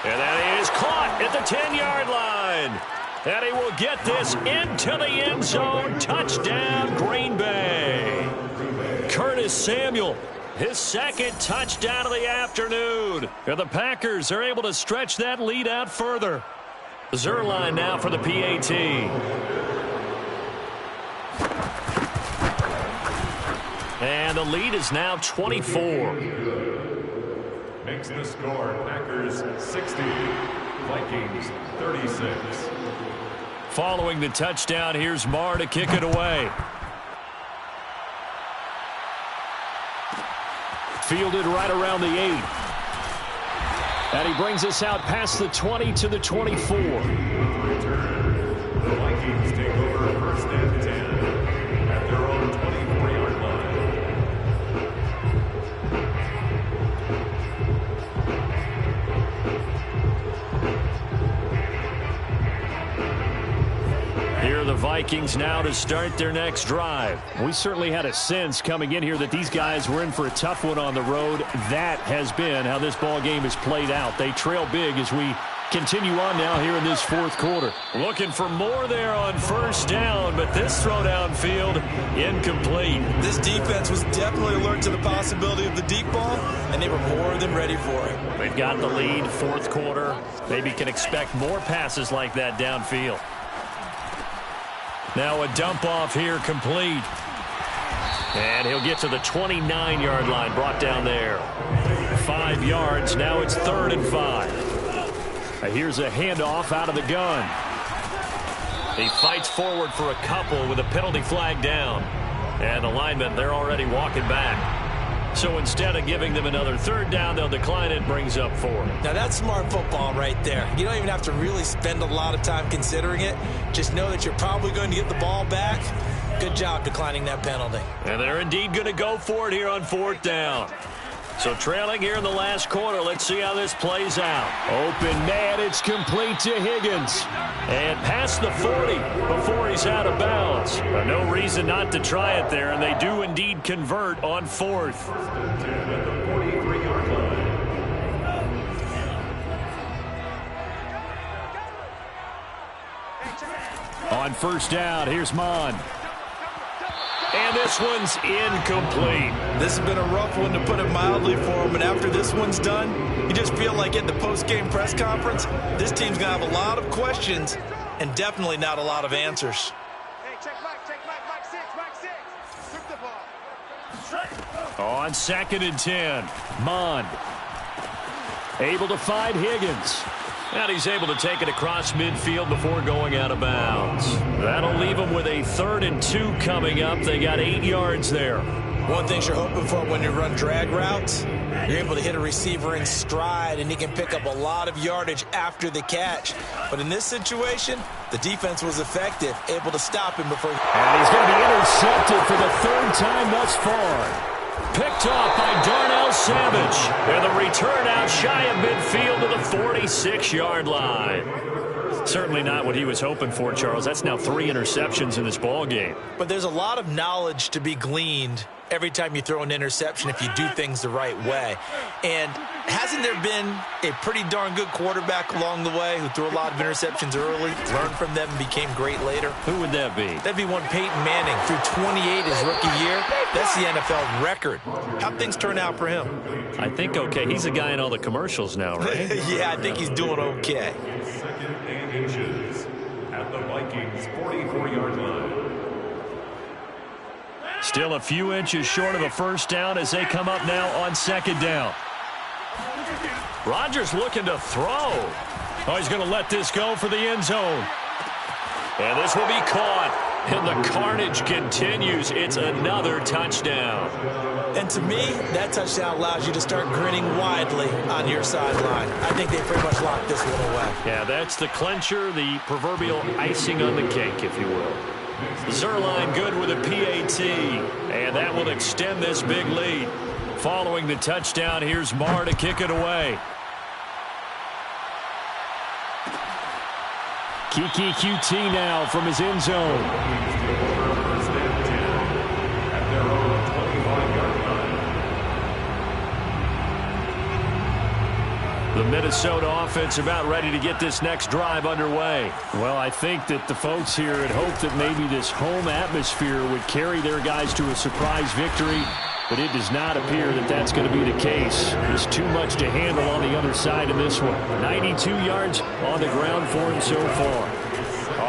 Speaker 1: And that is caught at the 10-yard line. And he will get this into the end zone. Touchdown, Green Bay. Curtis Samuel, his 2nd touchdown of the afternoon. And the Packers are able to stretch that lead out further. Zerline now for the PAT. And the lead is now 24.
Speaker 3: Makes the score Packers 60, Vikings 36.
Speaker 1: Following the touchdown, here's Marr to kick it away. Fielded right around the 8. And he brings us out past the 20 to the 24.
Speaker 3: The Vikings take over 1st and 10 at their own 24-yard line.
Speaker 1: Here are the Vikings now to start their next drive.
Speaker 5: We certainly had a sense coming in here that these guys were in for a tough one on the road. That has been how this ball game has played out. They trail big as we continue on now here in this 4th quarter.
Speaker 1: Looking for more there on first down, but this throw downfield incomplete.
Speaker 2: This defense was definitely alert to the possibility of the deep ball, and they were more than ready for it.
Speaker 1: They've got the lead, 4th quarter. Maybe can expect more passes like that downfield. Now a dump off here complete. And he'll get to the 29-yard line, brought down there. 5 yards. Now it's 3rd and 5. Here's a handoff out of the gun. He fights forward for a couple with a penalty flag down. And the linemen, they're already walking back. So instead of giving them another 3rd down, they'll decline it, brings up 4.
Speaker 2: Now that's smart football right there. You don't even have to really spend a lot of time considering it. Just know that you're probably going to get the ball back. Good job declining that penalty.
Speaker 1: And they're indeed going to go for it here on 4th down. So trailing here in the last quarter. Let's see how this plays out. Open man, it's complete to Higgins. And past the 40 before he's out of bounds. No reason not to try it there, and they do indeed convert on 4th. On 1st down, here's Mon. And this one's incomplete.
Speaker 2: This has been a rough one, to put it mildly, for him. And after this one's done, you just feel like at the post-game press conference, this team's going to have a lot of questions and definitely not a lot of answers.
Speaker 4: Hey, check Mike 6, Mike 6. Took the ball.
Speaker 1: On 2nd and 10, Mond able to find Higgins. And he's able to take it across midfield before going out of bounds. That'll leave him with a 3rd and 2 coming up. They got 8 yards there.
Speaker 2: One thing you're hoping for when you run drag routes, you're able to hit a receiver in stride, and he can pick up a lot of yardage after the catch. But in this situation, the defense was effective, able to stop him before.
Speaker 1: And he's going to be intercepted for the 3rd time thus far. Picked off by Darnell Savage. And the return out shy of midfield to the 46-yard line. Certainly not what he was hoping for, Charles. That's now 3 interceptions in this ball game.
Speaker 2: But there's a lot of knowledge to be gleaned every time you throw an interception if you do things the right way. And hasn't there been a pretty darn good quarterback along the way who threw a lot of interceptions early, learned from them, and became great later?
Speaker 1: Who would that be?
Speaker 2: That'd be one Peyton Manning. Threw 28 his rookie year. That's the NFL record. How'd things turn out for him?
Speaker 1: I think okay. He's a guy in all the commercials now, right?
Speaker 2: Yeah, I think he's doing okay.
Speaker 3: 2nd and inches at the Vikings 44-yard line.
Speaker 1: Still a few inches short of a 1st down as they come up now on 2nd down. Rodgers looking to throw. Oh, he's going to let this go for the end zone. And this will be caught. And the carnage continues. It's another touchdown.
Speaker 2: And to me, that touchdown allows you to start grinning widely on your sideline. I think they pretty much locked this one away.
Speaker 1: Yeah, that's the clincher, the proverbial icing on the cake, if you will. Zerline good with a PAT, and that will extend this big lead. Following the touchdown, here's Marr to kick it away. Kiki QT now from his end zone.
Speaker 3: First and 10 at their own 25-yard line.
Speaker 1: The Minnesota offense about ready to get this next drive underway. Well, I think that the folks here had hoped that maybe this home atmosphere would carry their guys to a surprise victory, but it does not appear that that's going to be the case. There's too much to handle on the other side of this one. 92 yards on the ground for him so far.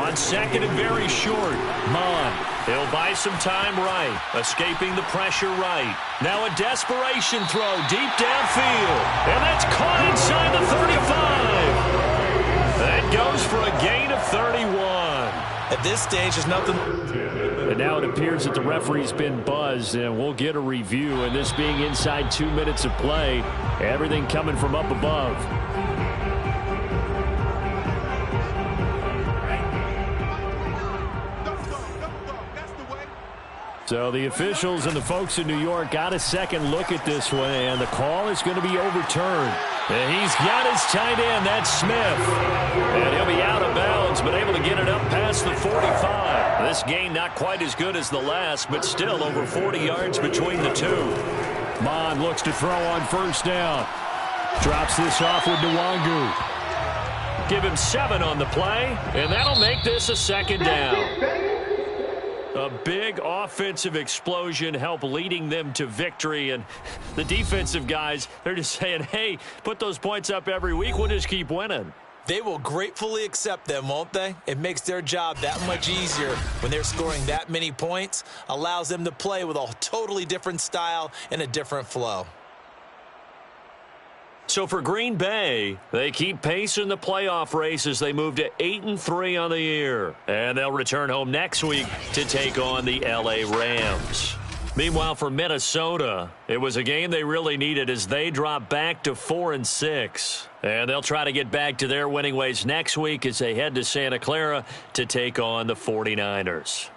Speaker 1: On 2nd and very short, Mon. He'll buy some time right, escaping the pressure right. Now a desperation throw deep downfield, and that's caught inside the 35. That goes for a gain of 31.
Speaker 2: At this stage, there's nothing.
Speaker 1: And now it appears that the referee's been buzzed, and we'll get a review. And this being inside 2 minutes of play, everything coming from up above. So the officials and the folks in New York got a second look at this one, and the call is going to be overturned. And he's got his tight end, that's Smith. And he'll be out of bounds, but able to get it up past the 45. This gain not quite as good as the last, but still over 40 yards between the two. Mon looks to throw on 1st down. Drops this off with Nwangu. Give him 7 on the play, and that'll make this a 2nd down. A big offensive explosion helped leading them to victory, and the defensive guys, they're just saying, hey, put those points up every week, we'll just keep winning.
Speaker 2: They will gratefully accept them, won't they? It makes their job that much easier when they're scoring that many points, allows them to play with a totally different style and a different flow.
Speaker 5: So for Green Bay, they keep pace in the playoff race as they move to 8-3 on the year. And they'll return home next week to take on the L.A. Rams. Meanwhile, for Minnesota, it was a game they really needed as they drop back to 4-6. And they'll try to get back to their winning ways next week as they head to Santa Clara to take on the 49ers.